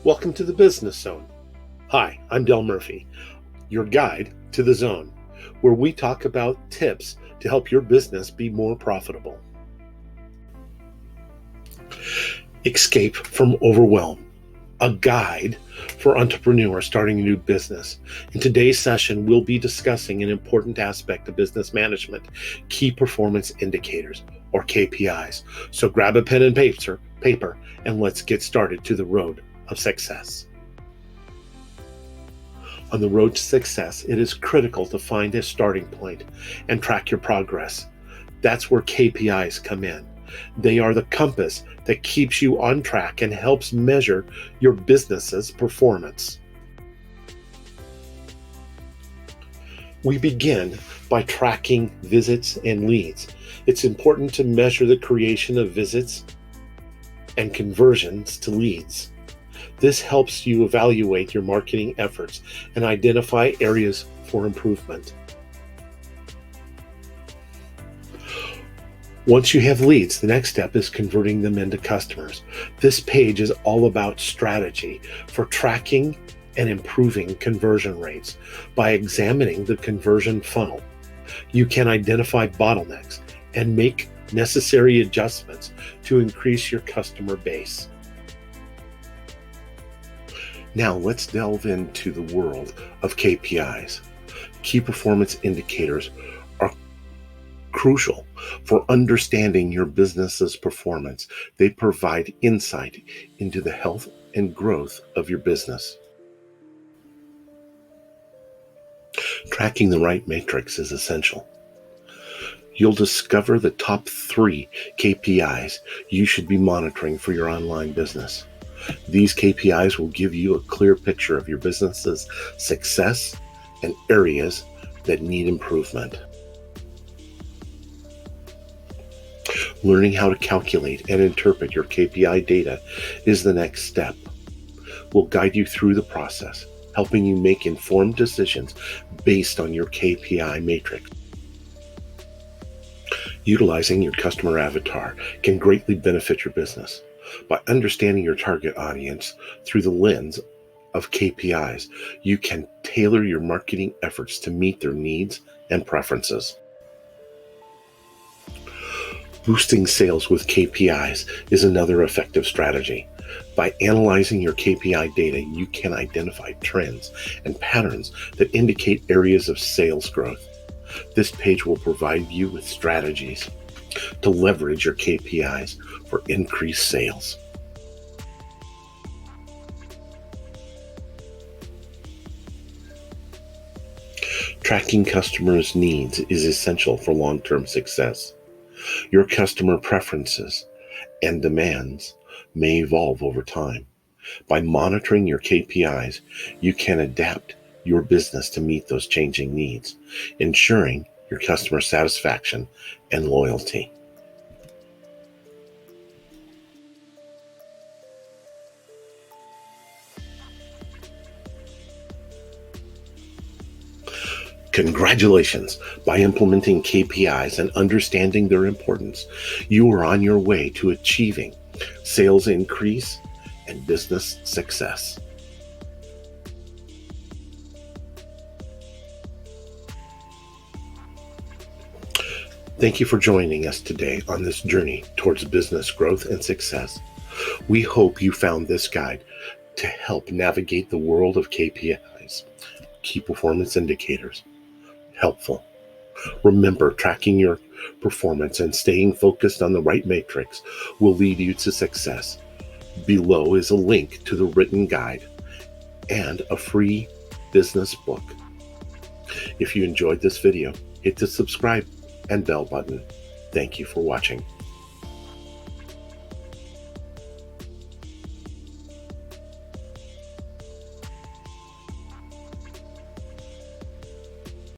Welcome to the Business Zone. Hi, I'm Del Murphy, your guide to the zone, where we talk about tips to help your business be more profitable. Escape from overwhelm, a guide for entrepreneurs starting a new business. In today's session, we'll be discussing an important aspect of business management, key performance indicators, or KPIs. So grab a pen and paper, and let's get started to the road of success. On the road to success, it is critical to find a starting point and track your progress. That's where KPIs come in. They are the compass that keeps you on track and helps measure your business's performance. We begin by tracking visits and leads. It's important to measure the creation of visits and conversions to leads. This helps you evaluate your marketing efforts and identify areas for improvement. Once you have leads, the next step is converting them into customers. This page is all about strategy for tracking and improving conversion rates. By examining the conversion funnel, you can identify bottlenecks and make necessary adjustments to increase your customer base. Now let's delve into the world of KPIs. Key performance indicators are crucial for understanding your business's performance. They provide insight into the health and growth of your business. Tracking the right metrics is essential. You'll discover the top 3 KPIs you should be monitoring for your online business. These KPIs will give you a clear picture of your business's success and areas that need improvement. Learning how to calculate and interpret your KPI data is the next step. We'll guide you through the process, helping you make informed decisions based on your KPI matrix. Utilizing your customer avatar can greatly benefit your business. By understanding your target audience through the lens of KPIs, you can tailor your marketing efforts to meet their needs and preferences. Boosting sales with KPIs is another effective strategy. By analyzing your KPI data, you can identify trends and patterns that indicate areas of sales growth. This page will provide you with strategies to leverage your KPIs for increased sales. Tracking customers' needs is essential for long-term success. Your customer preferences and demands may evolve over time. By monitoring your KPIs, you can adapt your business to meet those changing needs, ensuring your customer satisfaction and loyalty. Congratulations! By implementing KPIs and understanding their importance, you are on your way to achieving sales increase and business success. Thank you for joining us today on this journey towards business growth and success. We hope you found this guide to help navigate the world of KPIs, key performance indicators, helpful. Remember, tracking your performance and staying focused on the right matrix will lead you to success. Below is a link to the written guide and a free business book. If you enjoyed this video, hit the subscribe and bell button. Thank you for watching.